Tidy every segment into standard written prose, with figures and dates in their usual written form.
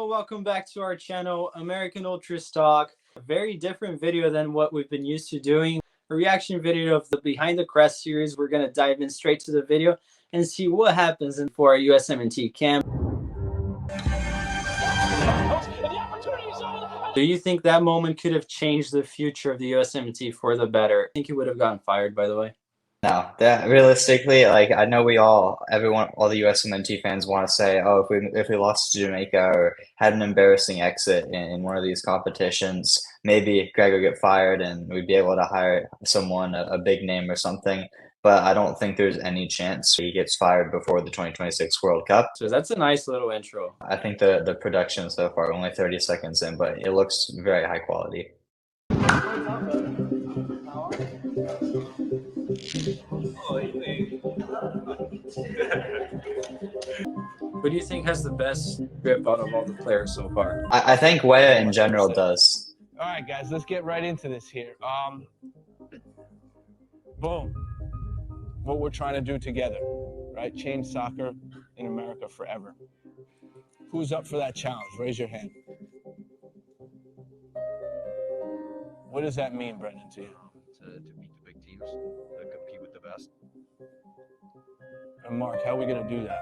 welcome back to our channel, American Ultra Stock. A very different video than what we've been used to doing. A reaction video of the Behind the Crest series. We're going to dive in straight to the video and see what happens for our USMNT camp. Do you think that moment could have changed the future of the USMNT for the better? I think he would have gotten fired, by the way. No, that realistically, like I know all the USMNT fans want to say, oh, if we lost to Jamaica or had an embarrassing exit in one of these competitions, maybe Gregg would get fired and we'd be able to hire someone, a big name or something. But I don't think there's any chance he gets fired before the 2026 World Cup. So that's a nice little intro. I think the production so far, only 30 seconds in, but it looks very high quality. Who do you think has the best grip out of all the players so far? I think Weah in general does. All right, guys, let's get right into this here. Boom. What we're trying to do together, right? Change soccer in America forever. Who's up for that challenge? Raise your hand. What does that mean, Brendan, to you? To beat the big teams, to compete with the best. And Mark, how are we going to do that?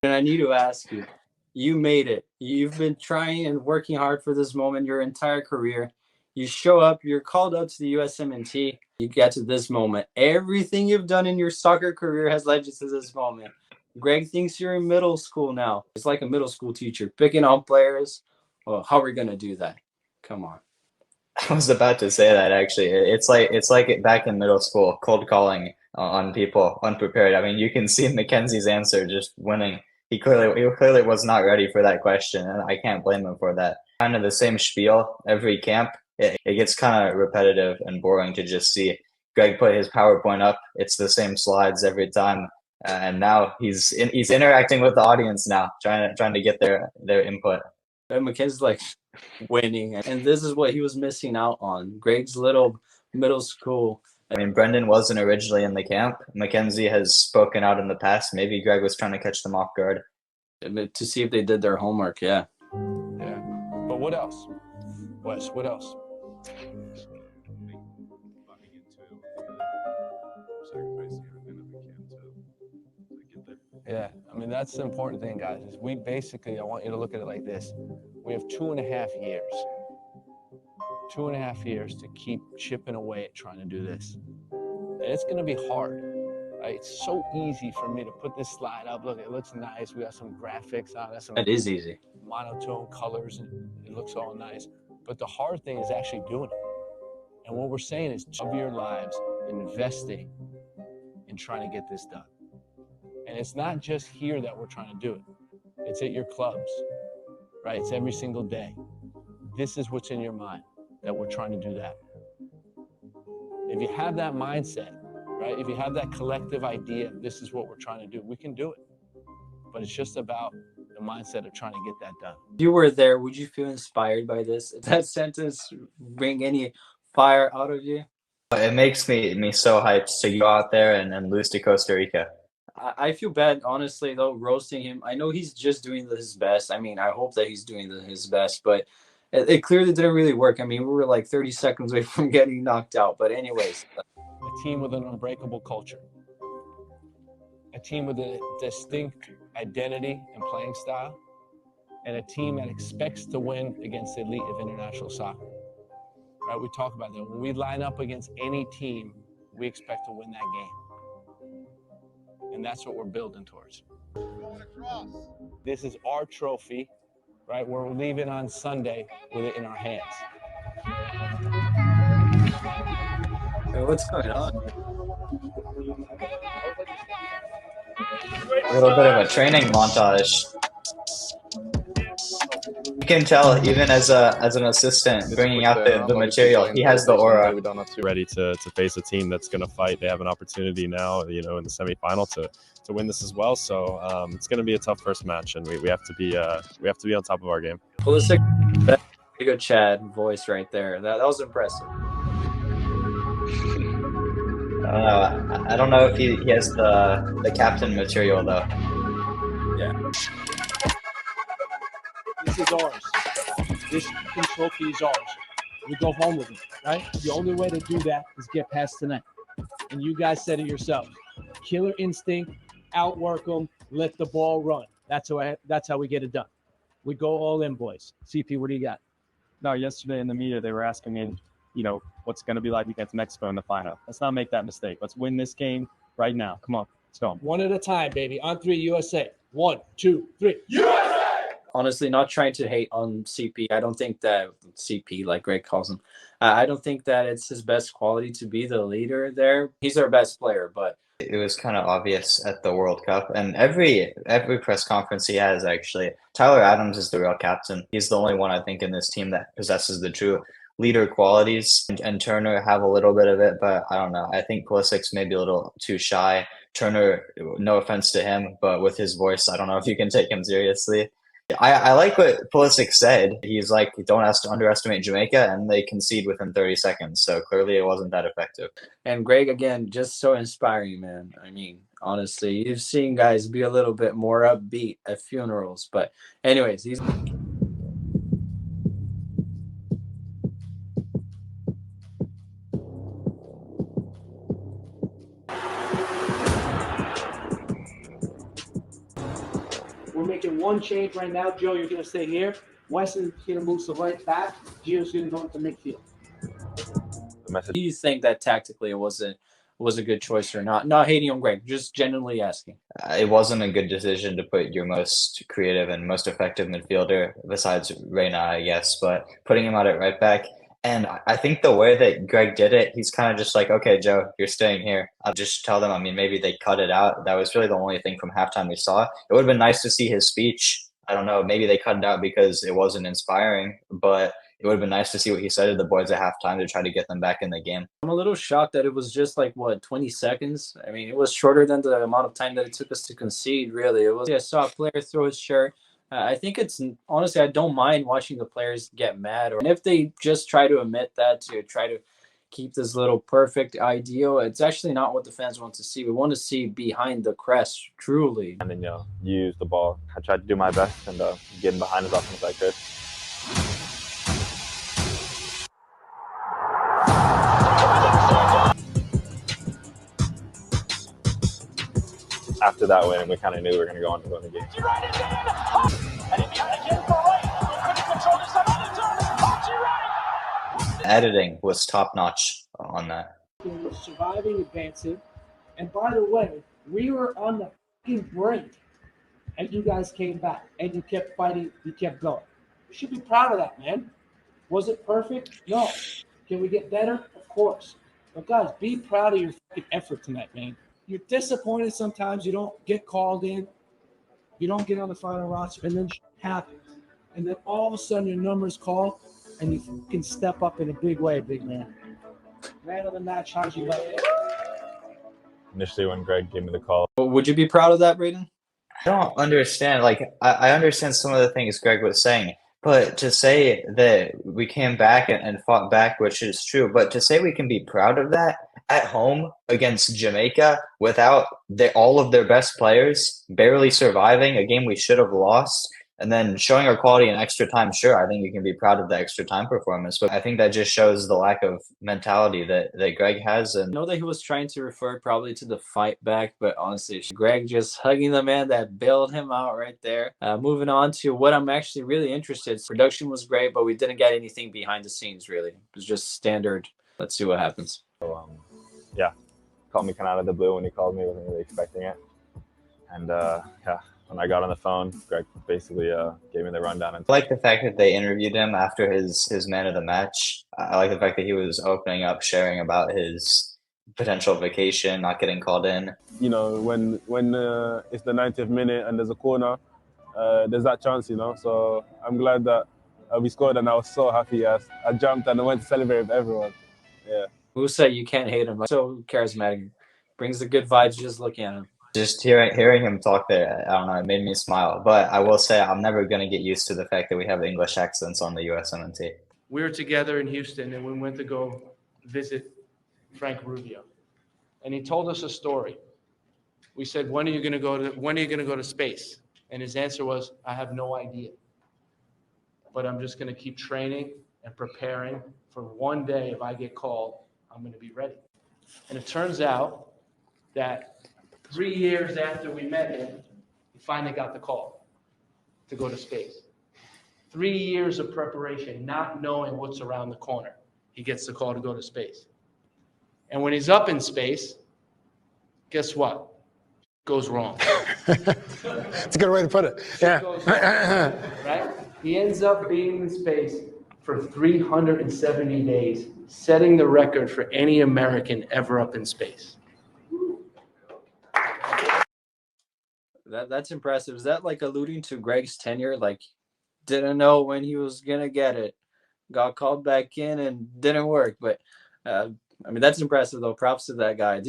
And I need to ask you, you made it. You've been trying and working hard for this moment your entire career. You show up, you're called up to the USMNT, you get to this moment. Everything you've done in your soccer career has led you to this moment. Gregg thinks you're in middle school now. It's like a middle school teacher picking on players. Well, how are we going to do that? Come on. I was about to say that actually. It's like back in middle school, cold calling on people unprepared. I mean, you can see Mackenzie's answer just winning. He clearly was not ready for that question, and I can't blame him for that. Kind of the same spiel every camp. It gets kind of repetitive and boring to just see Gregg put his PowerPoint up. It's the same slides every time, and now he's interacting with the audience now, trying to get their input. And Mackenzie's like winning, and this is what he was missing out on. Gregg's little middle school. I mean, Brendan wasn't originally in the camp. Mackenzie has spoken out in the past. Maybe Gregg was trying to catch them off guard. To see if they did their homework, yeah. Yeah. But what else? Wes, what else? Yeah, I mean, that's the important thing, guys, is we basically, I want you to look at it like this. We have 2.5 years. 2.5 years to keep chipping away at trying to do this. And it's going to be hard, right? It's so easy for me to put this slide up. Look, it looks nice. We got some graphics on it. That is easy. Monotone colors, and it looks all nice. But the hard thing is actually doing it. And what we're saying is, of your lives, investing in trying to get this done. And it's not just here that we're trying to do it. It's at your clubs, right? It's every single day. This is what's in your mind, that we're trying to do that. If you have that mindset, right? If you have that collective idea, this is what we're trying to do, we can do it. But it's just about the mindset of trying to get that done. If you were there, would you feel inspired by this? Did that sentence bring any fire out of you? It makes me so hyped to go out there and lose to Costa Rica. I feel bad, honestly, though, roasting him. I know he's just doing his best. I mean, I hope that he's doing his best, but it clearly didn't really work. I mean, we were like 30 seconds away from getting knocked out. But anyways. A team with an unbreakable culture. A team with a distinct identity and playing style. And a team that expects to win against the elite of international soccer. Right? We talk about that. When we line up against any team, we expect to win that game. And that's what we're building towards. This is our trophy, right? We're leaving on Sunday with it in our hands. Hey, what's going on? A little bit of a training montage. You can tell, even as an assistant, bringing out the material, he has the aura. We don't have to ready to face a team that's going to fight. They have an opportunity now, in the semifinal to win this as well. So it's going to be a tough first match, and we have to be on top of our game. Holistic, good Chad voice right there. That was impressive. I don't know if he has the captain material though. This is ours. This trophy is ours. We go home with it, right? The only way to do that is get past tonight. And you guys said it yourself. Killer instinct, outwork them, let the ball run. That's how we get it done. We go all in, boys. CP, what do you got? No, yesterday in the media, they were asking me, what's going to be like against Mexico in the final. Let's not make that mistake. Let's win this game right now. Come on, let's go. One at a time, baby. On three, USA. 1, 2, 3. USA! Honestly, not trying to hate on CP. I don't think that CP, like Gregg calls him, I don't think that it's his best quality to be the leader there. He's our best player, but it was kind of obvious at the World Cup, and every press conference he has, actually, Tyler Adams is the real captain. He's the only one, I think, in this team that possesses the true leader qualities, and Turner have a little bit of it, but I don't know. I think Pulisic's maybe a little too shy. Turner, no offense to him, but with his voice, I don't know if you can take him seriously. I like what Pulisic said. He's like, don't underestimate Jamaica, and they concede within 30 seconds. So clearly it wasn't that effective. And Gregg, again, just so inspiring, man. I mean, honestly, you've seen guys be a little bit more upbeat at funerals. But anyways, he's... We're making one change right now. Joe, you're going to stay here. Wes is going to move to right back. Gio's going to go into midfield. Do you think that tactically it was a good choice or not? Not hating on Gregg, just genuinely asking. It wasn't a good decision to put your most creative and most effective midfielder, besides Reyna, I guess, but putting him out at right back. And I think the way that Gregg did it, he's kind of just like, okay, Joe, you're staying here. I'll just tell them, I mean, maybe they cut it out. That was really the only thing from halftime we saw. It would have been nice to see his speech. I don't know, maybe they cut it out because it wasn't inspiring, but it would have been nice to see what he said to the boys at halftime to try to get them back in the game. I'm a little shocked that it was just like, 20 seconds? I mean, it was shorter than the amount of time that it took us to concede, really. I saw a player throw his shirt. I think it's, honestly, I don't mind watching the players get mad. And if they just try to admit that, to try to keep this little perfect ideal, it's actually not what the fans want to see. We want to see behind the crest, truly. And then, use the ball. I tried to do my best and get in behind as often as I could. After that win, we kind of knew we were going to go on to win the game. Editing was top notch on that. We were surviving, advancing, and by the way, we were on the fucking brink, and you guys came back, and you kept fighting, you kept going. You should be proud of that, man. Was it perfect? No. Can we get better? Of course. But guys, be proud of your fucking effort tonight, man. You're disappointed sometimes. You don't get called in. You don't get on the final roster, and then shit happens. And then all of a sudden your numbers call, and you can step up in a big way, big man. Man of the match, how'd you like it? Initially, when Gregg gave me the call. Would you be proud of that, Braden? I don't understand. Like, I understand some of the things Gregg was saying, but to say that we came back and fought back, which is true, but to say we can be proud of that at home against Jamaica without all of their best players, barely surviving a game we should have lost, and then showing our quality in extra time, sure, I think you can be proud of the extra time performance. But I think that just shows the lack of mentality that Gregg has. And I know that he was trying to refer probably to the fight back, but honestly, Gregg just hugging the man that bailed him out right there. Moving on to what I'm actually really interested in. Production was great, but we didn't get anything behind the scenes, really. It was just standard. Let's see what happens. So, called me kind of out of the blue when he called me. Wasn't really expecting it. And, when I got on the phone, Gregg basically gave me the rundown. I like the fact that they interviewed him after his man of the match. I like the fact that he was opening up, sharing about his potential vacation, not getting called in. When it's the 90th minute and there's a corner, there's that chance, So I'm glad that we scored, and I was so happy. I jumped and I went to celebrate with everyone. Yeah. Who said you can't hate him? So charismatic. Brings the good vibes just looking at him. Just hearing him talk there, I don't know, it made me smile. But I will say I'm never going to get used to the fact that we have English accents on the USMNT. We were together in Houston, and we went to go visit Frank Rubio. and he told us a story. We said, when are you going to go to space? And his answer was, I have no idea. But I'm just going to keep training and preparing for one day if I get called, I'm going to be ready. And it turns out that 3 years after we met him, he finally got the call to go to space. 3 years of preparation, not knowing what's around the corner. He gets the call to go to space. And when he's up in space, guess what? Goes wrong. It's a good way to put it. Yeah. Goes wrong, right? He ends up being in space for 370 days, setting the record for any American ever up in space. That's impressive. Is that like alluding to Gregg's tenure? Like, didn't know when he was gonna get it, got called back in and didn't work. But I mean, that's impressive though. Props to that guy.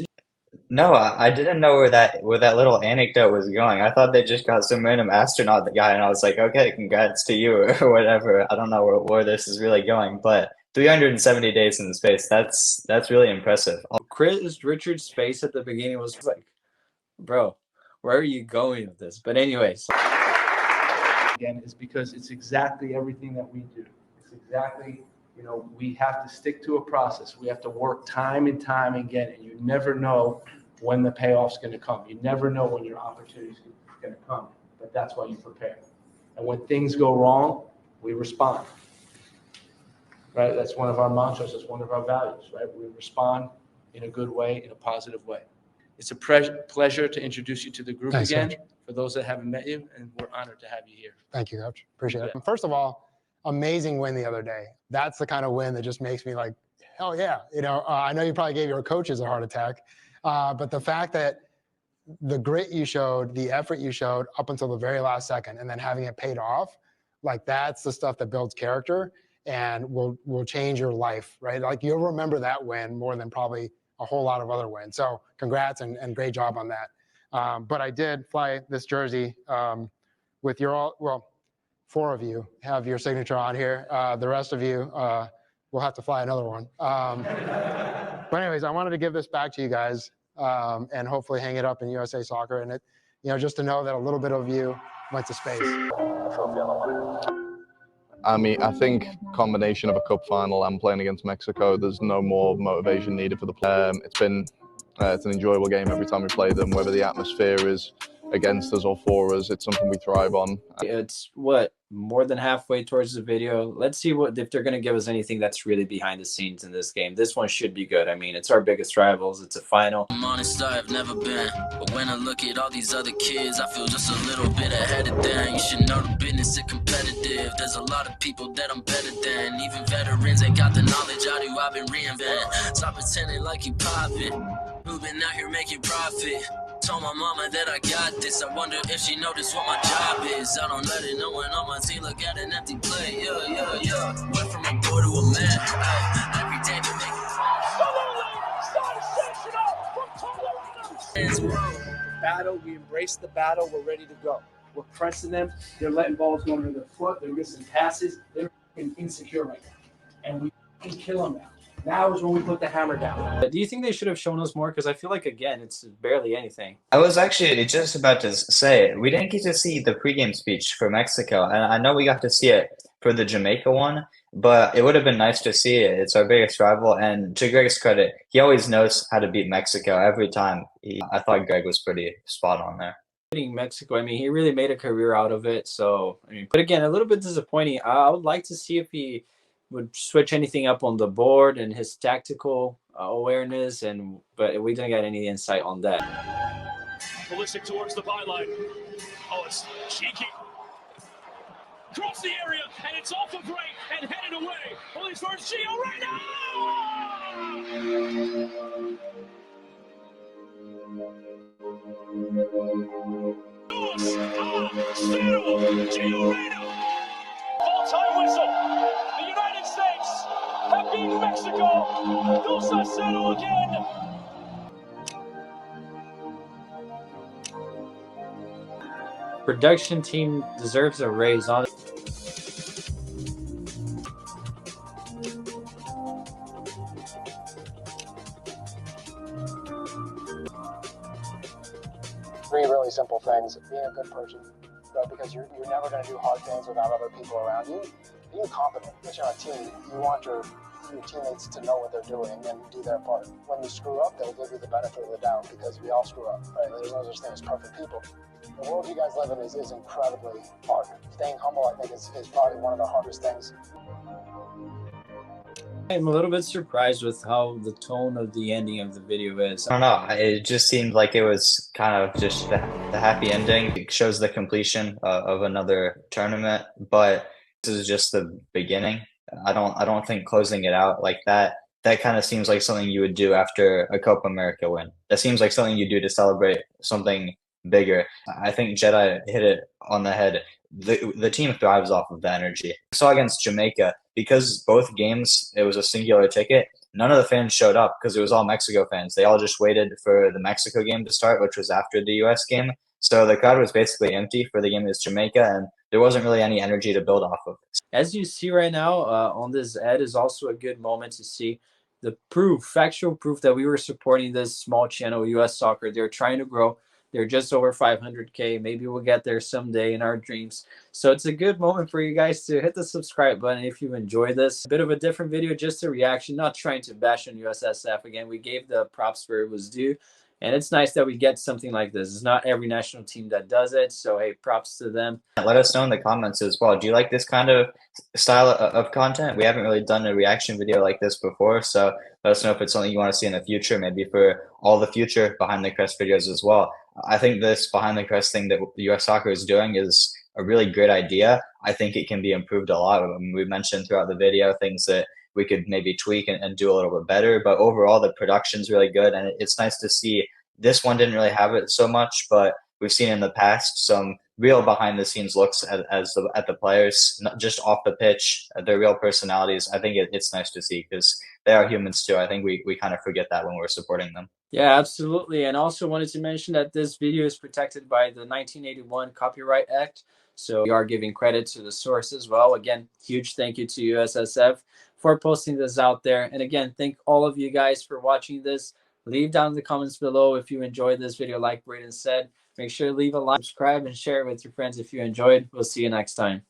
No, I didn't know where that little anecdote was going. I thought they just got some random astronaut guy, and I was like, okay, congrats to you or whatever. I don't know where this is really going, but 370 days in space, that's really impressive. Chris Richard's face at the beginning was like, bro, where are you going with this? But anyways. Again, is because it's exactly everything that we do. It's exactly, we have to stick to a process. We have to work time and time again, and you never know when the payoff's going to come. You never know when your opportunity's going to come, but that's why you prepare. And when things go wrong, we respond. Right? That's one of our mantras. That's one of our values, right? We respond in a good way, in a positive way. It's a pleasure to introduce you to the group. Thanks, again. Coach. For those that haven't met you, and we're honored to have you here. Thank you, Coach. Appreciate it. First of all, amazing win the other day. That's the kind of win that just makes me like, hell yeah. I know you probably gave your coaches a heart attack, but the fact that the grit you showed, the effort you showed up until the very last second, and then having it paid off, like that's the stuff that builds character and will change your life, right? Like you'll remember that win more than probably a whole lot of other wins. So congrats and great job on that. But I did fly this jersey with four of you have your signature on here. The rest of you will have to fly another one. But anyways, I wanted to give this back to you guys and hopefully hang it up in USA Soccer. And just to know that a little bit of you went to space. I mean, I think combination of a cup final and playing against Mexico, there's no more motivation needed for the player. It's an enjoyable game every time we play them, whether the atmosphere is against us or for us. It's something we thrive on. It's more than halfway towards the video. Let's see if they're going to give us anything that's really behind the scenes in this game. This one should be good. I mean, it's our biggest rivals. It's a final. I'm honest, I've never been, but when I look at all these other kids, I feel just a little bit ahead of them. You should know the business is competitive. There's a lot of people that I'm better than. Even veterans ain't got the knowledge I do. I've been reinventing. Stop pretending like you poppin'. Who been out here making profit? Told my mama that I got this. I wonder if she noticed what my job is. I don't let it know when on my team look at an empty plate. Yeah. Went from a boy to a man. Every day we make battle. We embrace the battle. We're ready to go. We're pressing them. They're letting balls go under their foot. They're missing passes. They're insecure right now. And we can kill them now. Now is when we put the hammer down. Do you think they should have shown us more? Because I feel like, again, it's barely anything. I was actually just about to say, we didn't get to see the pregame speech for Mexico. And I know we got to see it for the Jamaica one, but it would have been nice to see it. It's our biggest rival. And to Gregg's credit, he always knows how to beat Mexico every time. I thought Gregg was pretty spot on there. Beating Mexico, I mean, he really made a career out of it. So, I mean, but again, a little bit disappointing. I would like to see if he would switch anything up on the board and his tactical awareness, but we didn't get any insight on that. Ballistic towards the byline. Oh, it's cheeky. Across the area, and it's off of right and headed away. Only towards Gio right now! Gio Reyna! All-time whistle. The United States have beaten Mexico. Dos a cero again. Production team deserves a raise on it. really simple things. Being a good person, right? Because you're never going to do hard things without other people around you. Being competent, which on a team, you want your teammates to know what they're doing and do their part. When you screw up, they'll give you the benefit of the doubt because we all screw up, right? There's no such thing as perfect people. The world you guys live in is incredibly hard. Staying humble, I think, is probably one of the hardest things. I'm a little bit surprised with how the tone of the ending of the video is. I don't know. It just seemed like it was kind of just the happy ending. It shows the completion of another tournament, but this is just the beginning. I don't think closing it out like that kind of seems like something you would do after a Copa America win. That seems like something you do to celebrate something bigger. I think Jedi hit it on the head. The team thrives off of the energy. We saw against Jamaica, because both games it was a singular ticket, none of the fans showed up because it was all Mexico fans. They all just waited for the Mexico game to start, which was after the US game. So the crowd was basically empty for the game against Jamaica, and there wasn't really any energy to build off of. As you see right now on this ad is also a good moment to see the proof, factual proof that we were supporting this small channel, US Soccer. They're trying to grow. They're just over 500K. Maybe we'll get there someday in our dreams. So it's a good moment for you guys to hit the subscribe button if you enjoy this. A bit of a different video, just a reaction, not trying to bash on USSF. Again, we gave the props where it was due. And it's nice that we get something like this. It's not every national team that does it. So, hey, props to them. Let us know in the comments as well. Do you like this kind of style of content? We haven't really done a reaction video like this before. So let us know if it's something you want to see in the future, maybe for all the future Behind the Crest videos as well. I think this Behind the Crest thing that US Soccer is doing is a really great idea. I think it can be improved a lot. I mean, we mentioned throughout the video things that we could maybe tweak and do a little bit better. But overall, the production's really good. And it's nice to see. This one didn't really have it so much, but we've seen in the past some real behind-the-scenes looks at the players, not just off the pitch, their real personalities. I think it's nice to see because they are humans too. I think we kind of forget that when we're supporting them. Yeah, absolutely. And also wanted to mention that this video is protected by the 1981 Copyright Act. So we are giving credit to the source as well. Again, huge thank you to USSF for posting this out there. And again, thank all of you guys for watching this. Leave down in the comments below if you enjoyed this video, like Braden said. Make sure to leave a like, subscribe, and share it with your friends if you enjoyed. We'll see you next time.